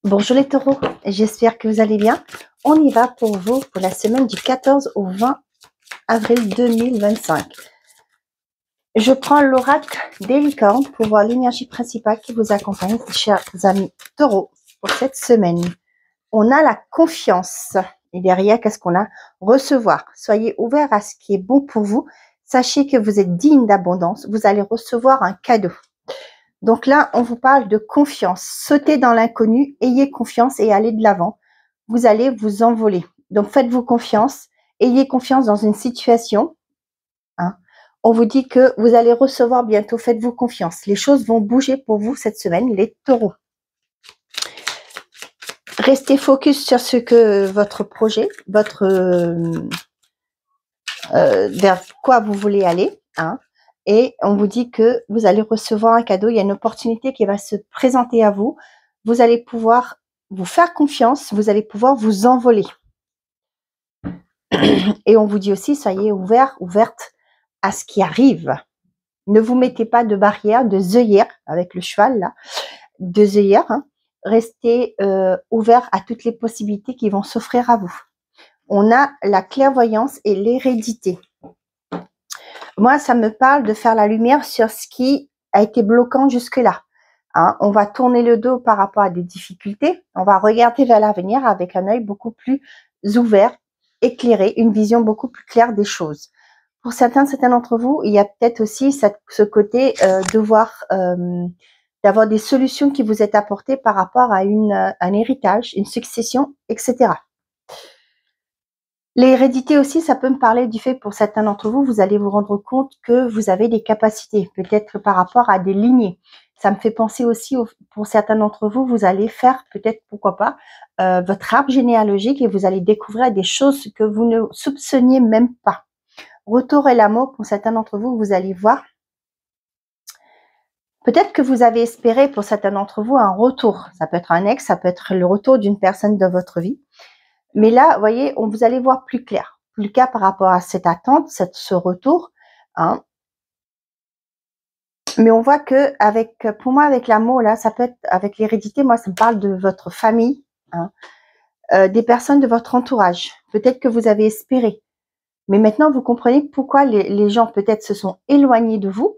Bonjour les taureaux, j'espère que vous allez bien. On y va pour vous pour la semaine du 14 au 20 avril 2025. Je prends l'oracle des licornes pour voir l'énergie principale qui vous accompagne, chers amis taureaux, pour cette semaine. On a la confiance. Et derrière, qu'est-ce qu'on a? Recevoir. Soyez ouverts à ce qui est bon pour vous. Sachez que vous êtes digne d'abondance. Vous allez recevoir un cadeau. Donc là, on vous parle de confiance. Sautez dans l'inconnu, ayez confiance et allez de l'avant. Vous allez vous envoler. Donc faites-vous confiance, ayez confiance dans une situation. Hein. On vous dit que vous allez recevoir bientôt, faites-vous confiance. Les choses vont bouger pour vous cette semaine, les taureaux. Restez focus sur ce que votre projet, vers quoi vous voulez aller. Hein. Et on vous dit que vous allez recevoir un cadeau, il y a une opportunité qui va se présenter à vous. Vous allez pouvoir vous faire confiance, vous allez pouvoir vous envoler. Et on vous dit aussi, soyez ouverts, ouvertes à ce qui arrive. Ne vous mettez pas de barrière, de œillères, avec le cheval là, de œillères. Hein. Restez ouverts à toutes les possibilités qui vont s'offrir à vous. On a la clairvoyance et l'hérédité. Moi, ça me parle de faire la lumière sur ce qui a été bloquant jusque-là. Hein, on va tourner le dos par rapport à des difficultés. On va regarder vers l'avenir avec un œil beaucoup plus ouvert, éclairé, une vision beaucoup plus claire des choses. Pour certains d'entre vous, il y a peut-être aussi ce côté d'avoir des solutions qui vous est apportées par rapport à un héritage, une succession, etc. L'hérédité aussi, ça peut me parler du fait, pour certains d'entre vous, vous allez vous rendre compte que vous avez des capacités, peut-être par rapport à des lignées. Ça me fait penser aussi, pour certains d'entre vous, vous allez faire peut-être, pourquoi pas, votre arbre généalogique et vous allez découvrir des choses que vous ne soupçonniez même pas. Retour et l'amour, pour certains d'entre vous, vous allez voir. Peut-être que vous avez espéré, pour certains d'entre vous, un retour. Ça peut être un ex, ça peut être le retour d'une personne de votre vie. Mais là, vous voyez, vous allez voir plus clair par rapport à cette attente, ce retour. Hein. Mais on voit que pour moi, avec l'amour, là, ça peut être avec l'hérédité. Moi, ça me parle de votre famille, hein, des personnes de votre entourage. Peut-être que vous avez espéré, mais maintenant vous comprenez pourquoi les gens peut-être se sont éloignés de vous.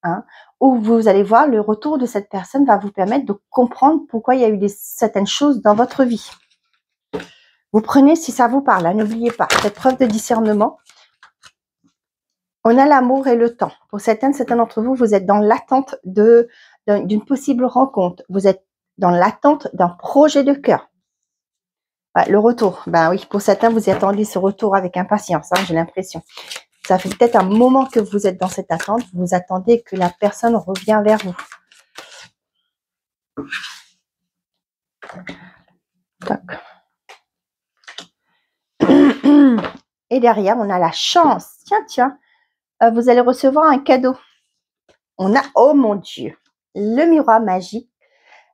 Hein, ou vous allez voir le retour de cette personne va vous permettre de comprendre pourquoi il y a eu certaines choses dans votre vie. Vous prenez si ça vous parle, hein, n'oubliez pas, cette preuve de discernement. On a l'amour et le temps. Pour certains d'entre vous, vous êtes dans l'attente d'une possible rencontre. Vous êtes dans l'attente d'un projet de cœur. Ouais, le retour, ben oui, pour certains, vous y attendez ce retour avec impatience, hein, j'ai l'impression. Ça fait peut-être un moment que vous êtes dans cette attente. Vous attendez que la personne revienne vers vous. Tac. Et derrière, on a la chance. Tiens, vous allez recevoir un cadeau. On a, oh mon Dieu, le miroir magique,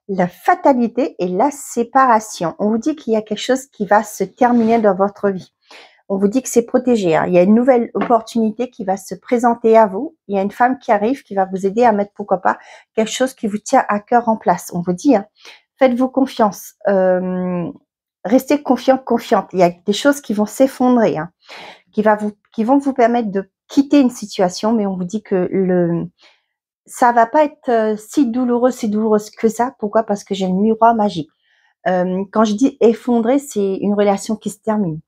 la fatalité et la séparation. On vous dit qu'il y a quelque chose qui va se terminer dans votre vie. On vous dit que c'est protégé. Hein. Il y a une nouvelle opportunité qui va se présenter à vous. Il y a une femme qui arrive, qui va vous aider à mettre, pourquoi pas, quelque chose qui vous tient à cœur en place. On vous dit, hein, faites-vous confiance. Restez confiante. Il y a des choses qui vont s'effondrer, hein, qui vont vous permettre de quitter une situation, mais on vous dit que ça va pas être si douloureuse que ça. Pourquoi? Parce que j'ai le miroir magique. Quand je dis effondrer, c'est une relation qui se termine.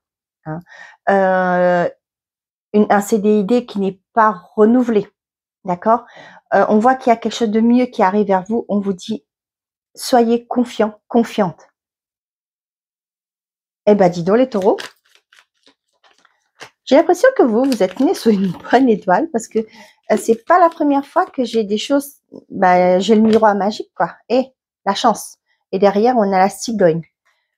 Hein. Un CDID qui n'est pas renouvelé. D'accord? On voit qu'il y a quelque chose de mieux qui arrive vers vous. On vous dit, soyez confiants, confiante. Eh ben, dis donc les taureaux. J'ai l'impression que vous êtes nés sous une bonne étoile parce que c'est pas la première fois que j'ai des choses. Bah, j'ai le miroir magique, quoi. Et la chance. Et derrière, on a la cigogne.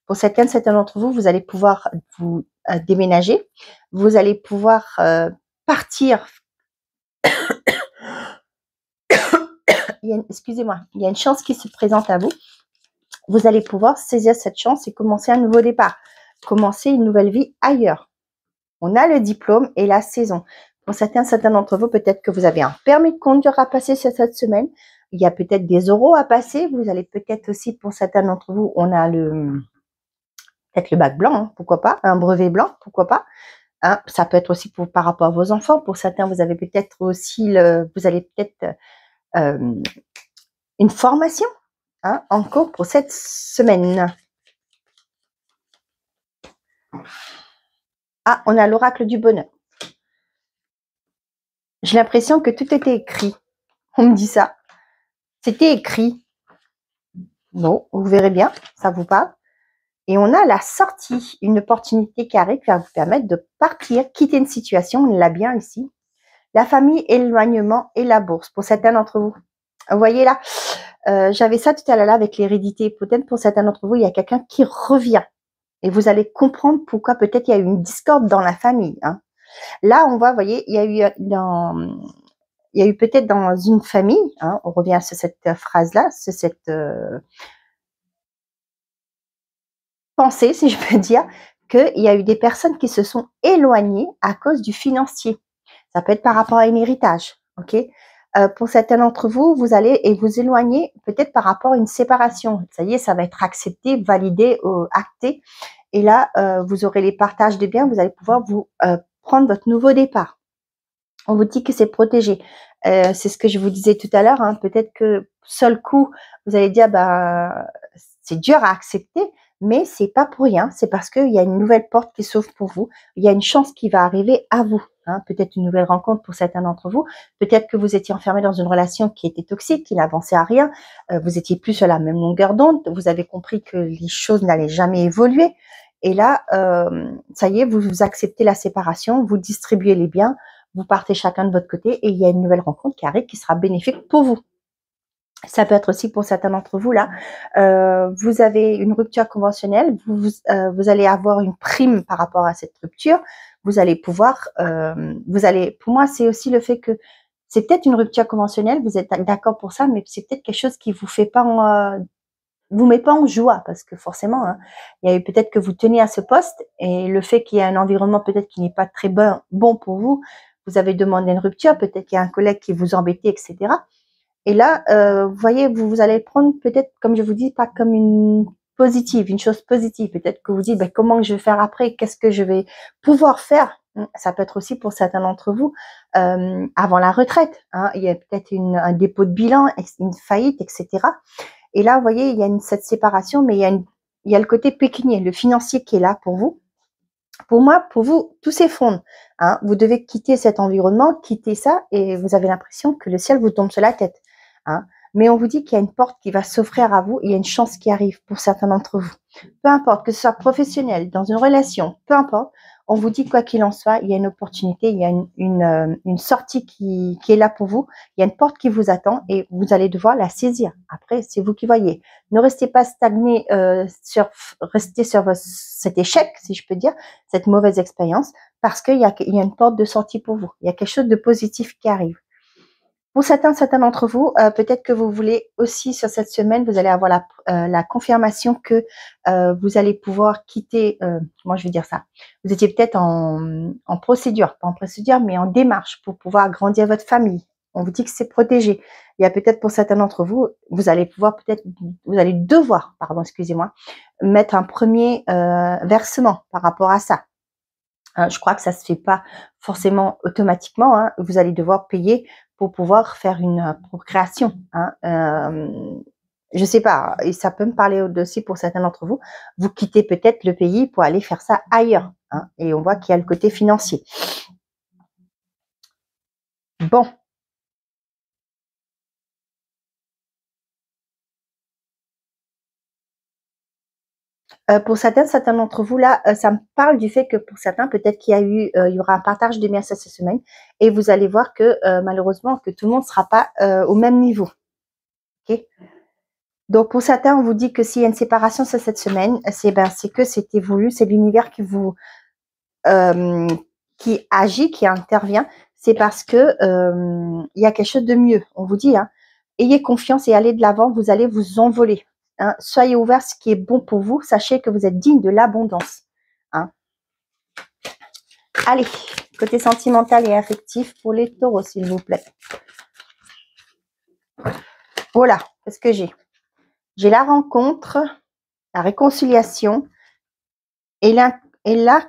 Pour certains d'entre vous, vous allez pouvoir vous déménager. Vous allez pouvoir partir. Excusez-moi, il y a une chance qui se présente à vous. Vous allez pouvoir saisir cette chance et commencer un nouveau départ. Commencer une nouvelle vie ailleurs. On a le diplôme et la saison. Pour certains d'entre vous, peut-être que vous avez un permis de conduire à passer cette semaine. Il y a peut-être des oraux à passer. Vous allez peut-être aussi, pour certains d'entre vous, on a peut-être le bac blanc, hein, pourquoi pas, un brevet blanc, pourquoi pas. Hein, ça peut être aussi par rapport à vos enfants. Pour certains, vous avez peut-être aussi, vous allez peut-être une formation en cours pour cette semaine. Ah, on a l'oracle du bonheur. J'ai l'impression que tout était écrit. On me dit ça. C'était écrit. Bon, vous verrez bien, ça vous parle. Et on a la sortie, une opportunité qui arrive qui va vous permettre de partir, quitter une situation, on l'a bien ici. La famille, éloignement et la bourse, pour certains d'entre vous. Vous voyez là, j'avais ça tout à l'heure avec l'hérédité. Peut-être pour certains d'entre vous, il y a quelqu'un qui revient. Et vous allez comprendre pourquoi peut-être il y a eu une discorde dans la famille. Hein. Là, on voit, vous voyez, il y a eu peut-être dans une famille, hein, on revient sur cette phrase-là, sur cette pensée, si je peux dire, qu'il y a eu des personnes qui se sont éloignées à cause du financier. Ça peut être par rapport à un héritage, ok. Pour certains d'entre vous, vous allez vous éloigner peut-être par rapport à une séparation. Ça y est, ça va être accepté, validé, acté. Et là, vous aurez les partages des biens, vous allez pouvoir vous prendre votre nouveau départ. On vous dit que c'est protégé. C'est ce que je vous disais tout à l'heure. Hein. Peut-être que seul coup, vous allez dire, bah, c'est dur à accepter, mais c'est pas pour rien. C'est parce qu'il y a une nouvelle porte qui s'ouvre pour vous. Il y a une chance qui va arriver à vous. Hein. Peut-être une nouvelle rencontre pour certains d'entre vous. Peut-être que vous étiez enfermé dans une relation qui était toxique, qui n'avançait à rien. Vous étiez plus sur la même longueur d'onde. Vous avez compris que les choses n'allaient jamais évoluer. Et là, ça y est, vous acceptez la séparation, vous distribuez les biens, vous partez chacun de votre côté et il y a une nouvelle rencontre qui arrive qui sera bénéfique pour vous. Ça peut être aussi pour certains d'entre vous là. Vous avez une rupture conventionnelle, vous allez avoir une prime par rapport à cette rupture. Vous allez pouvoir, pour moi, c'est aussi le fait que c'est peut-être une rupture conventionnelle. Vous êtes d'accord pour ça, mais c'est peut-être quelque chose qui vous fait pas vous met pas en joie parce que forcément, hein, il y a eu peut-être que vous tenez à ce poste et le fait qu'il y ait un environnement peut-être qui n'est pas très bon pour vous, vous avez demandé une rupture, peut-être qu'il y a un collègue qui vous embêtait, etc. Et là, vous voyez, vous allez prendre peut-être, comme je vous dis, pas comme une chose positive. Peut-être que vous dites, ben, comment je vais faire après, qu'est-ce que je vais pouvoir faire. Ça peut être aussi pour certains d'entre vous avant la retraite. Hein, il y a peut-être un dépôt de bilan, une faillite, etc. Et là, vous voyez, il y a cette séparation, mais il y a le côté pécunier, le financier qui est là pour vous. Pour moi, pour vous, tout s'effondre. Hein. Vous devez quitter cet environnement, quitter ça, et vous avez l'impression que le ciel vous tombe sur la tête. Hein. Mais on vous dit qu'il y a une porte qui va s'offrir à vous, il y a une chance qui arrive pour certains d'entre vous. Peu importe, que ce soit professionnel, dans une relation, peu importe, on vous dit quoi qu'il en soit, il y a une opportunité, il y a une sortie qui est là pour vous, il y a une porte qui vous attend et vous allez devoir la saisir. Après, c'est vous qui voyez. Ne restez pas stagné, restez sur cet échec, si je peux dire, cette mauvaise expérience, parce qu'il y a une porte de sortie pour vous. Il y a quelque chose de positif qui arrive. Pour certains d'entre vous, peut-être que vous voulez aussi sur cette semaine, vous allez avoir la confirmation que vous allez pouvoir quitter, comment je vais dire ça, vous étiez peut-être en procédure, pas en procédure, mais en démarche pour pouvoir agrandir votre famille. On vous dit que c'est protégé. Il y a peut-être pour certains d'entre vous, vous allez devoir, pardon, excusez-moi, mettre un premier versement par rapport à ça. Je crois que ça se fait pas forcément automatiquement. Hein. Vous allez devoir payer pour pouvoir faire une procréation. Hein. Je sais pas, et ça peut me parler aussi pour certains d'entre vous. Vous quittez peut-être le pays pour aller faire ça ailleurs. Hein. Et on voit qu'il y a le côté financier. Bon. Pour certains d'entre vous là, ça me parle du fait que pour certains, peut-être qu'il y aura un partage des biens cette semaine, et vous allez voir que malheureusement que tout le monde ne sera pas au même niveau. Ok. Donc pour certains, on vous dit que s'il y a une séparation cette semaine, c'est que c'était voulu, c'est l'univers qui agit, qui intervient. C'est parce que il y a quelque chose de mieux. On vous dit, hein, ayez confiance et allez de l'avant. Vous allez vous envoler. Hein. Soyez ouverts, ce qui est bon pour vous. Sachez que vous êtes digne de l'abondance. Hein. Allez, Côté sentimental et affectif pour les taureaux, s'il vous plaît. Voilà, qu'est-ce que j'ai? J'ai la rencontre, la réconciliation et la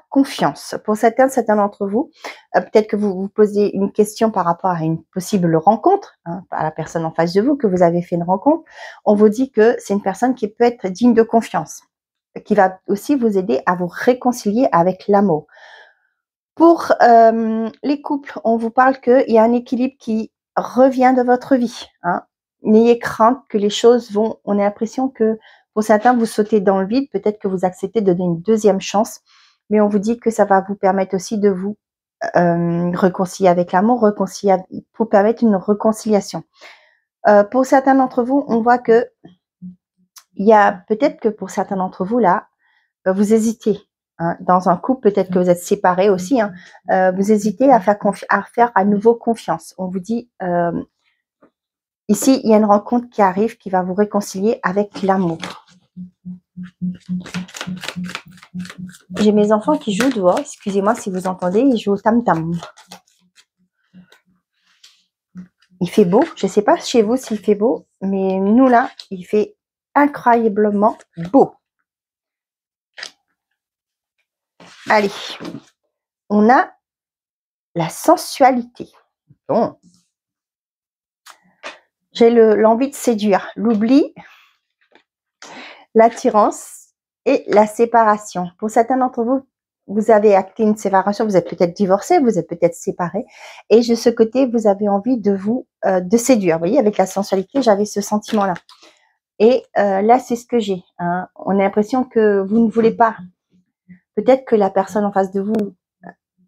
confiance. Pour certains d'entre vous, peut-être que vous vous posez une question par rapport à une possible rencontre, hein, à la personne en face de vous, que vous avez fait une rencontre. On vous dit que c'est une personne qui peut être digne de confiance, qui va aussi vous aider à vous réconcilier avec l'amour. Pour les couples, on vous parle qu'il y a un équilibre qui revient de votre vie. Hein. N'ayez crainte que les choses vont... On a l'impression que pour certains, vous sautez dans le vide. Peut-être que vous acceptez de donner une deuxième chance. Mais on vous dit que ça va vous permettre aussi de vous réconcilier avec l'amour, pour permettre une réconciliation. Pour certains d'entre vous, on voit que il y a peut-être que pour certains d'entre vous, là, vous hésitez. Hein, dans un couple, peut-être que vous êtes séparés aussi, hein, vous hésitez à faire à nouveau confiance. On vous dit, ici, il y a une rencontre qui arrive qui va vous réconcilier avec l'amour. J'ai mes enfants qui jouent dehors, excusez-moi si vous entendez, ils jouent au tam-tam. Il fait beau, je ne sais pas chez vous s'il fait beau, mais nous là, il fait incroyablement beau. Allez, on a la sensualité. Bon. J'ai l'envie de séduire, l'oubli, l'attirance et la séparation. Pour certains d'entre vous, vous avez acté une séparation, vous êtes peut-être divorcé, vous êtes peut-être séparé. Et de ce côté, vous avez envie de de séduire. Vous voyez, avec la sensualité, j'avais ce sentiment-là. Et là, c'est ce que j'ai. Hein. On a l'impression que vous ne voulez pas. Peut-être que la personne en face de vous,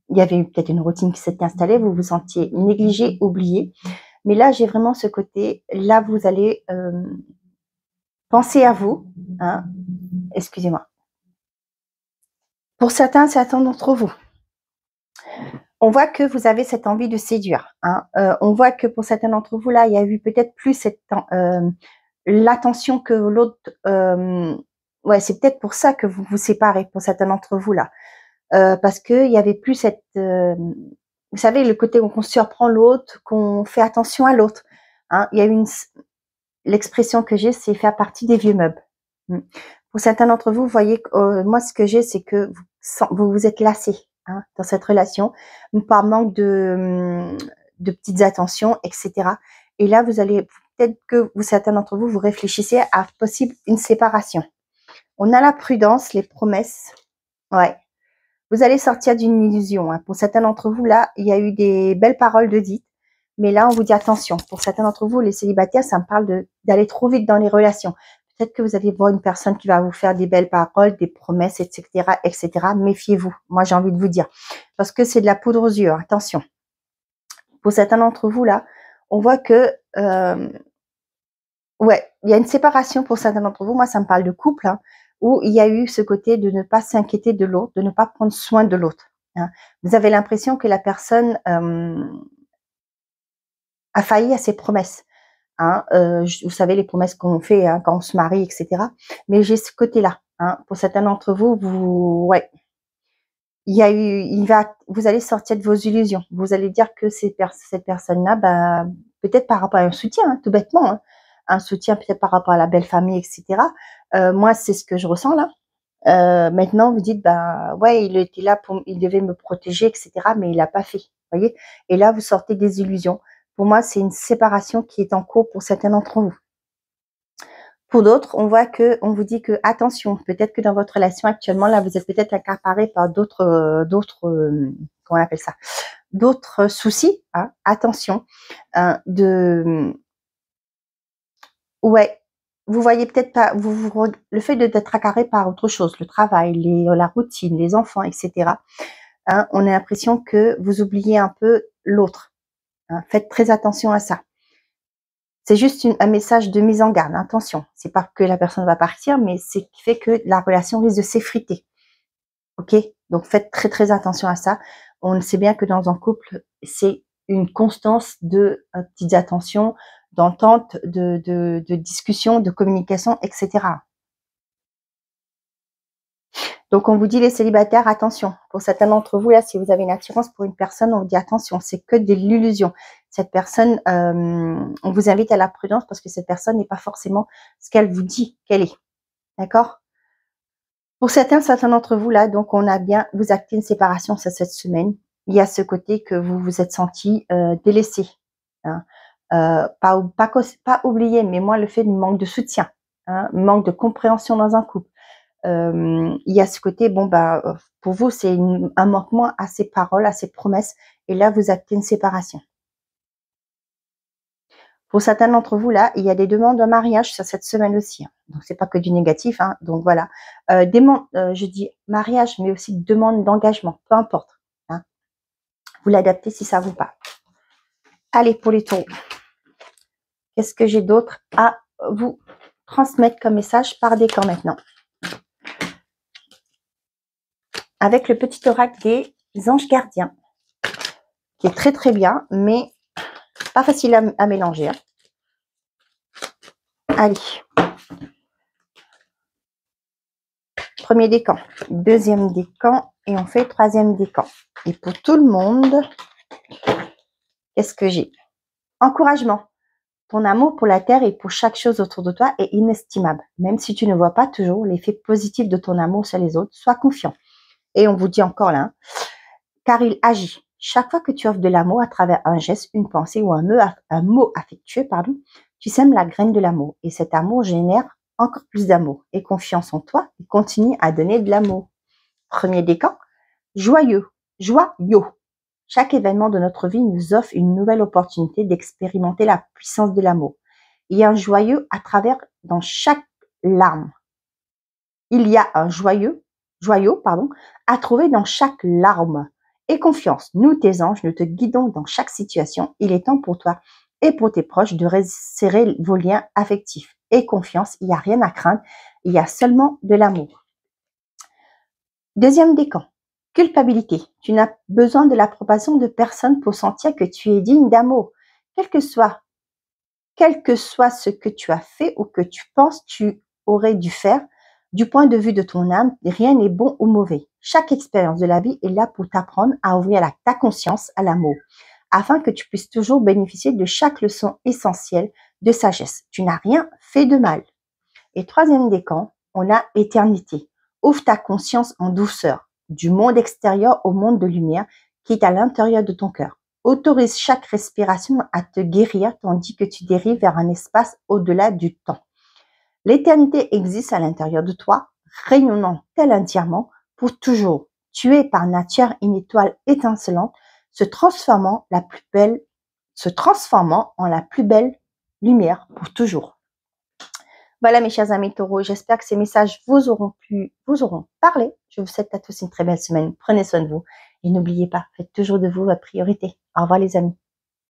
il y avait peut-être une routine qui s'était installée, vous vous sentiez négligé, oublié. Mais là, j'ai vraiment ce côté, là, vous allez penser à vous. Hein. Excusez-moi. Pour certains d'entre vous, on voit que vous avez cette envie de séduire. Hein. On voit que pour certains d'entre vous, là, il y a eu peut-être plus l'attention que l'autre... ouais, c'est peut-être pour ça que vous vous séparez, pour certains d'entre vous, là. Parce qu'il y avait plus cette... vous savez, le côté où on surprend l'autre, qu'on fait attention à l'autre. Hein. Il y a une... L'expression que j'ai, c'est faire partie des vieux meubles. Pour certains d'entre vous, vous voyez, moi, ce que j'ai, c'est que vous vous êtes lassé, hein, dans cette relation, par manque de petites attentions, etc. Et là, vous allez, peut-être que certains d'entre vous, vous réfléchissez à possible une séparation. On a la prudence, les promesses. Ouais. Vous allez sortir d'une illusion. Hein. Pour certains d'entre vous, là, il y a eu des belles paroles de dites. Mais là, on vous dit attention. Pour certains d'entre vous, les célibataires, ça me parle d'aller trop vite dans les relations. Peut-être que vous allez voir une personne qui va vous faire des belles paroles, des promesses, etc., etc. Méfiez-vous. Moi, j'ai envie de vous dire. Parce que c'est de la poudre aux yeux. Attention. Pour certains d'entre vous, là, on voit que... ouais, il y a une séparation pour certains d'entre vous. Moi, ça me parle de couple, hein, où il y a eu ce côté de ne pas s'inquiéter de l'autre, de ne pas prendre soin de l'autre. Hein. Vous avez l'impression que la personne a failli à ses promesses. Hein, vous savez, les promesses qu'on fait hein, quand on se marie, etc. Mais j'ai ce côté-là. Hein, pour certains d'entre vous, ouais, il y a eu, vous allez sortir de vos illusions. Vous allez dire que cette personne-là, bah, peut-être par rapport à un soutien, hein, tout bêtement, hein, un soutien peut-être par rapport à la belle famille, etc. Moi, c'est ce que je ressens là. Maintenant, vous dites, bah, ouais, il était là il devait me protéger, etc. Mais il l'a pas fait, voyez. Et là, vous sortez des illusions. Pour moi, c'est une séparation qui est en cours pour certains d'entre vous. Pour d'autres, on vous dit que attention, peut-être que dans votre relation actuellement, là, vous êtes peut-être accaparé par d'autres, comment on appelle ça, d'autres soucis. Hein, attention, hein, ouais, vous voyez peut-être pas, le fait d'être accaparé par autre chose, le travail, la routine, les enfants, etc. Hein, on a l'impression que vous oubliez un peu l'autre. Hein, faites très attention à ça. C'est juste un message de mise en garde. Attention, c'est pas que la personne va partir, mais c'est qui fait que la relation risque de s'effriter. Ok? Donc faites très très attention à ça. On sait bien que dans un couple, c'est une constance de petites attentions, d'entente, de discussion, de communication, etc. Donc, on vous dit les célibataires, attention. Pour certains d'entre vous, là, si vous avez une attirance pour une personne, on vous dit attention, c'est que de l'illusion. Cette personne, on vous invite à la prudence parce que cette personne n'est pas forcément ce qu'elle vous dit qu'elle est. D'accord? Pour certains d'entre vous, là, donc, on a bien, vous actez une séparation cette semaine. Il y a ce côté que vous vous êtes senti délaissé. Hein. Pas oublié, mais moi, le fait du manque de soutien, hein, manque de compréhension dans un couple. Il y a ce côté, bon, bah, pour vous, c'est un manquement à ces paroles, à ces promesses, et là, vous actez une séparation. Pour certains d'entre vous, là, il y a des demandes de mariage sur cette semaine aussi. Hein. Donc, c'est pas que du négatif, hein. Donc, voilà. Je dis mariage, mais aussi demande d'engagement, peu importe. Hein. Vous l'adaptez si ça vous parle. Allez, pour les taureaux. Qu'est-ce que j'ai d'autre à vous transmettre comme message par décan maintenant? Avec le petit oracle des anges gardiens, qui est très très bien, mais pas facile à mélanger. Hein. Allez. Premier décan, deuxième décan, et on fait troisième décan. Et pour tout le monde, qu'est-ce que j'ai? Encouragement. Ton amour pour la terre et pour chaque chose autour de toi est inestimable. Même si tu ne vois pas toujours l'effet positif de ton amour sur les autres, sois confiant. Et on vous dit encore là, hein, car il agit. Chaque fois que tu offres de l'amour à travers un geste, une pensée ou un mot affectueux, tu sèmes la graine de l'amour. Et cet amour génère encore plus d'amour et confiance en toi et continue à donner de l'amour. Premier décan, joyeux. Chaque événement de notre vie nous offre une nouvelle opportunité d'expérimenter la puissance de l'amour. Il y a un joyeux dans chaque larme. Il y a un joyau, à trouver dans chaque larme. Et confiance, nous tes anges, nous te guidons dans chaque situation. Il est temps pour toi et pour tes proches de resserrer vos liens affectifs. Et confiance, il n'y a rien à craindre, il y a seulement de l'amour. Deuxième décan, culpabilité. Tu n'as besoin de l'approbation de personne pour sentir que tu es digne d'amour. Quel que soit ce que tu as fait ou que tu penses tu aurais dû faire, du point de vue de ton âme, rien n'est bon ou mauvais. Chaque expérience de la vie est là pour t'apprendre à ouvrir ta conscience à l'amour, afin que tu puisses toujours bénéficier de chaque leçon essentielle de sagesse. Tu n'as rien fait de mal. Et troisième décan, on a éternité. Ouvre ta conscience en douceur, du monde extérieur au monde de lumière qui est à l'intérieur de ton cœur. Autorise chaque respiration à te guérir tandis que tu dérives vers un espace au-delà du temps. L'éternité existe à l'intérieur de toi, rayonnant tel un diamant pour toujours. Tu es par nature une étoile étincelante, se transformant en la plus belle lumière pour toujours. Voilà mes chers amis taureaux, j'espère que ces messages vous auront parlé. Je vous souhaite à tous une très belle semaine. Prenez soin de vous et n'oubliez pas, faites toujours de vous votre priorité. Au revoir les amis.